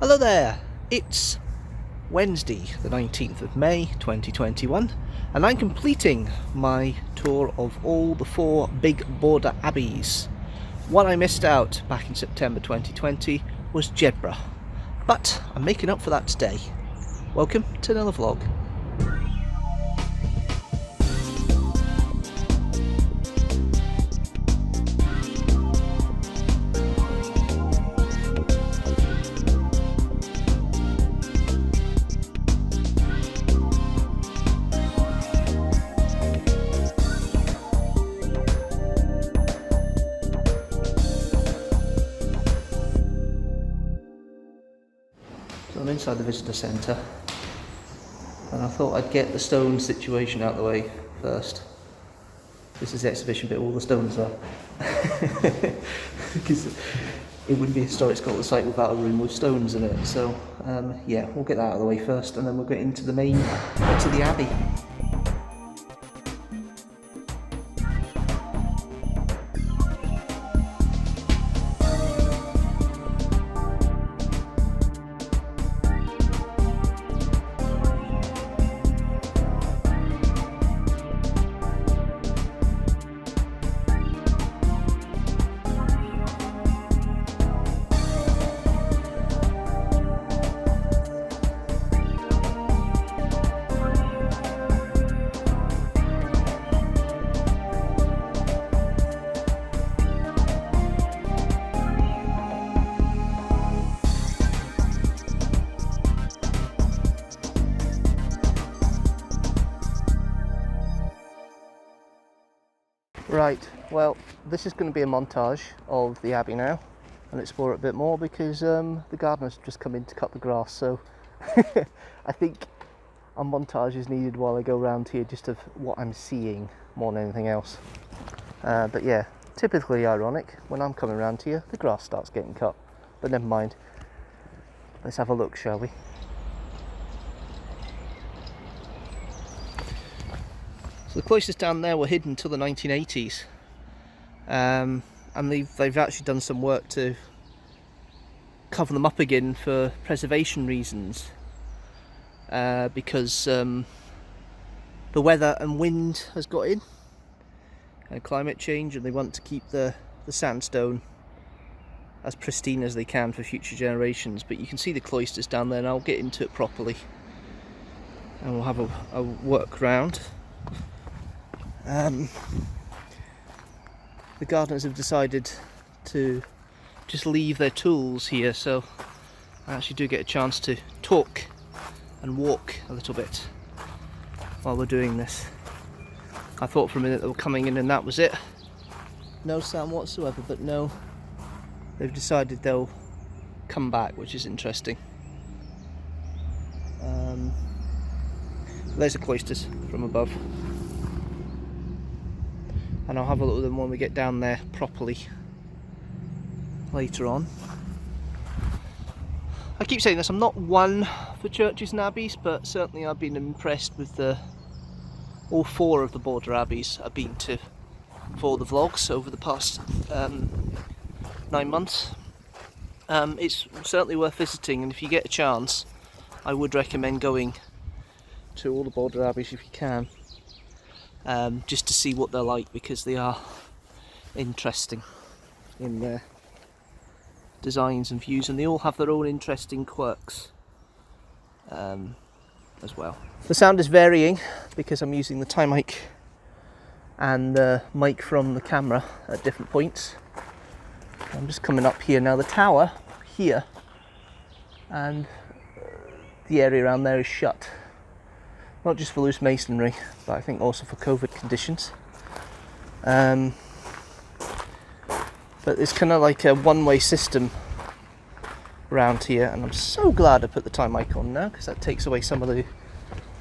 Hello there, it's Wednesday the 19th of May 2021 and I'm completing my tour of all the 4 big border abbeys. What I missed out back in September 2020 was Jedburgh, but I'm making up for that today. Welcome to another vlog. So I'm inside the visitor centre and I thought I'd get the stone situation out of the way first. This is the exhibition bit, all the stones are. Because it wouldn't be a historical site without a room with stones in it. So yeah, we'll get that out of the way first and then we'll get into the main, into the abbey. Right, well, this is going to be a montage of the abbey now and explore it a bit more because the gardener's just come in to cut the grass, so I think a montage is needed while I go around here just of what I'm seeing more than anything else. But yeah, typically ironic, when I'm coming around here the grass starts getting cut, but never mind. Let's have a look, shall we? The cloisters down there were hidden until the 1980s, and they've actually done some work to cover them up again for preservation reasons, because the weather and wind has got in, and climate change, and they want to keep the sandstone as pristine as they can for future generations. But you can see the cloisters down there, and I'll get into it properly and we'll have a work round. The gardeners have decided to just leave their tools here, so I actually do get a chance to talk and walk a little bit while we're doing this. I thought for a minute they were coming in and that was it. No sound whatsoever, but no, they've decided they'll come back, which is interesting. There's the cloisters from above. And I'll have a look at them when we get down there properly later on. I keep saying this, I'm not one for churches and abbeys, but certainly I've been impressed with all 4 of the border abbeys I've been to for the vlogs over the past 9 months. It's certainly worth visiting, and if you get a chance I would recommend going to all the border abbeys if you can. Just to see what they're like, because they are interesting in their designs and views, and they all have their own interesting quirks as well. The sound is varying because I'm using the tie mic and the mic from the camera at different points. I'm just coming up here now. The tower here and the area around there is shut. Not just for loose masonry, but I think also for COVID conditions. But it's kind of like a one-way system around here, and I'm so glad I put the tie mic on now because that takes away some of the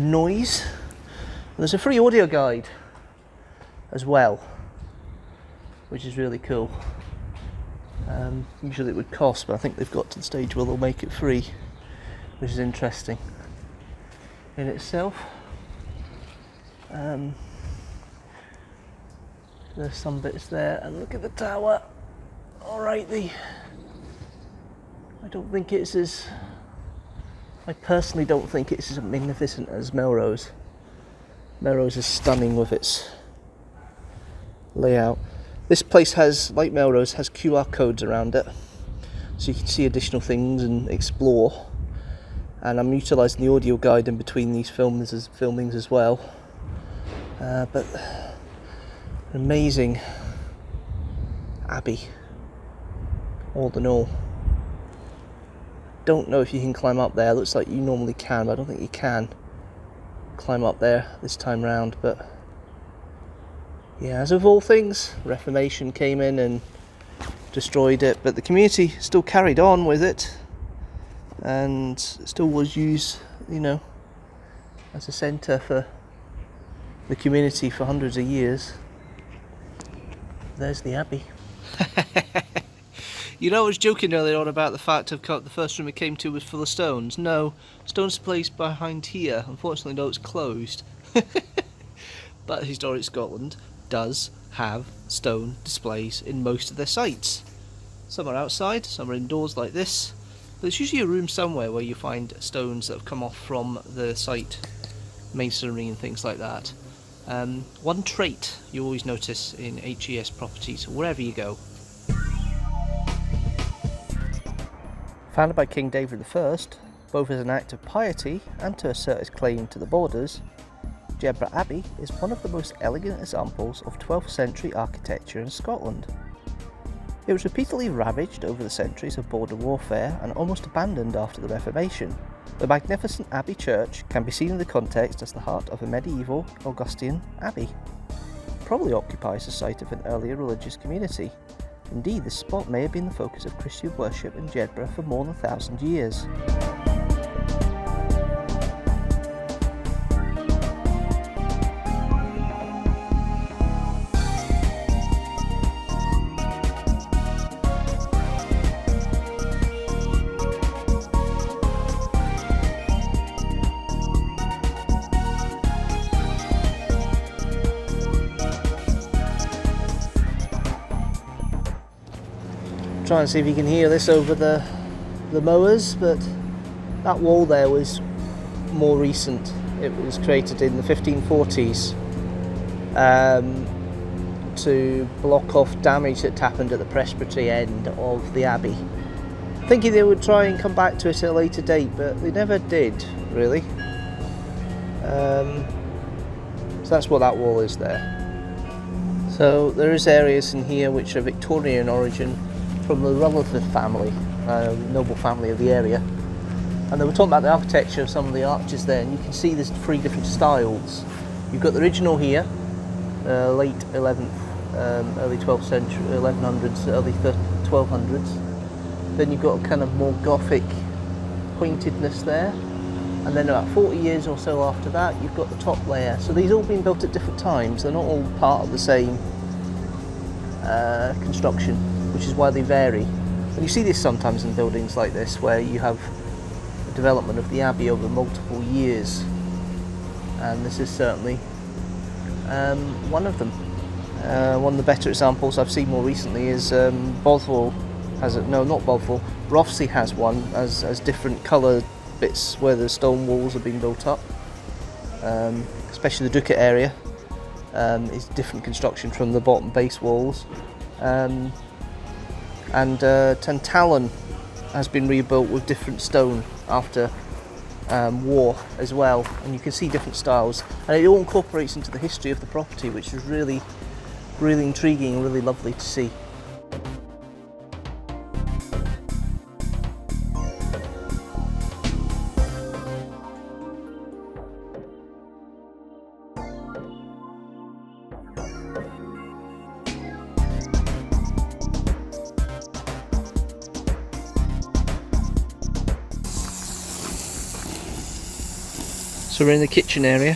noise. And there's a free audio guide as well, which is really cool. Usually it would cost, but I think they've got to the stage where they'll make it free, which is interesting in itself. There's some bits there, and look at the tower. Alright, I don't think it's as I personally don't think it's as magnificent as Melrose. Melrose is stunning with its layout. This place has, like Melrose, has QR codes around it, so you can see additional things and explore. And I'm utilising the audio guide in between these filmings as well. But an amazing abbey, all in all. Don't know if you can climb up there. Looks like you normally can, but I don't think you can climb up there this time round. But yeah, as of all things, Reformation came in and destroyed it, but the community still carried on with it and still was used, you know, as a centre for the community for hundreds of years. There's the abbey. You know, I was joking earlier on about the fact of the first room we came to was full of stones. No, stones placed behind here. Unfortunately, no, it's closed. But Historic Scotland does have stone displays in most of their sites. Some are outside, some are indoors like this. But there's usually a room somewhere where you find stones that have come off from the site, masonry and things like that. One trait you always notice in HES properties, wherever you go. Founded by King David I, both as an act of piety and to assert his claim to the borders, Jedburgh Abbey is one of the most elegant examples of 12th century architecture in Scotland. It was repeatedly ravaged over the centuries of border warfare and almost abandoned after the Reformation. The magnificent Abbey church can be seen in the context as the heart of a medieval Augustan abbey. It probably occupies the site of an earlier religious community. Indeed, this spot may have been the focus of Christian worship in Jedburgh for more than 1,000 years. Try and see if you can hear this over the mowers, but that wall there was more recent. It was created in the 1540s to block off damage that happened at the presbytery end of the abbey. Thinking they would try and come back to it at a later date, but they never did, really. So that's what that wall is there. So there is areas in here which are Victorian in origin, from the relative family, noble family of the area, and they were talking about the architecture of some of the arches there, and you can see there's 3 different styles. You've got the original here, late 11th, early 12th century, 1100s, early 1200s. Then you've got a kind of more Gothic pointedness there, and then about 40 years or so after that, you've got the top layer. So these all been built at different times. They're not all part of the same construction, which is why they vary. And you see this sometimes in buildings like this, where you have the development of the abbey over multiple years, and this is certainly one of them. One of the better examples I've seen more recently is Bothwell has it. No, not Bothwell. Rothley has one as different colour bits where the stone walls have been built up. Especially the Ducat area is different construction from the bottom base walls. And Tantallon has been rebuilt with different stone after war as well, and you can see different styles, and it all incorporates into the history of the property, which is really, really intriguing and really lovely to see. So we're in the kitchen area,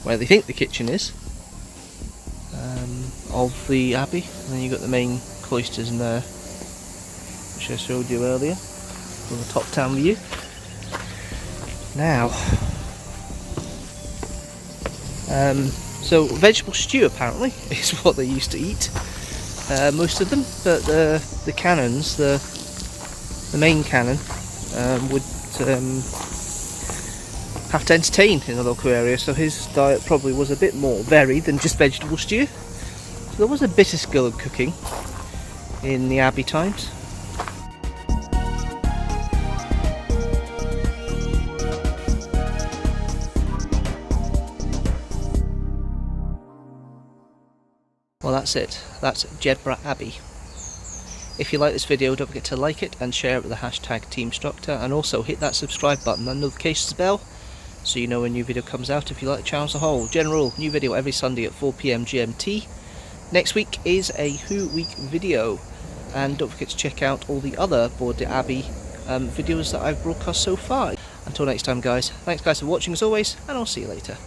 where they think the kitchen is, of the abbey, and then you've got the main cloisters in there, which I showed you earlier, from the top down view. Now, so vegetable stew apparently is what they used to eat, most of them, but the canons, the main canon, would have to entertain in the local area, so his diet probably was a bit more varied than just vegetable stew. So there was a bit of skill in cooking in the Abbey times. Well, that's it. That's Jedburgh Abbey. If you like this video, don't forget to like it and share it with the hashtag teamstructor, and also hit that subscribe button and notifications bell so you know when a new video comes out if you like the channel as a whole. General, new video every Sunday at 4 PM GMT. Next week is a Who Week video, and don't forget to check out all the other Border Abbey videos that I've broadcast so far. Until next time guys, thanks guys for watching as always, and I'll see you later.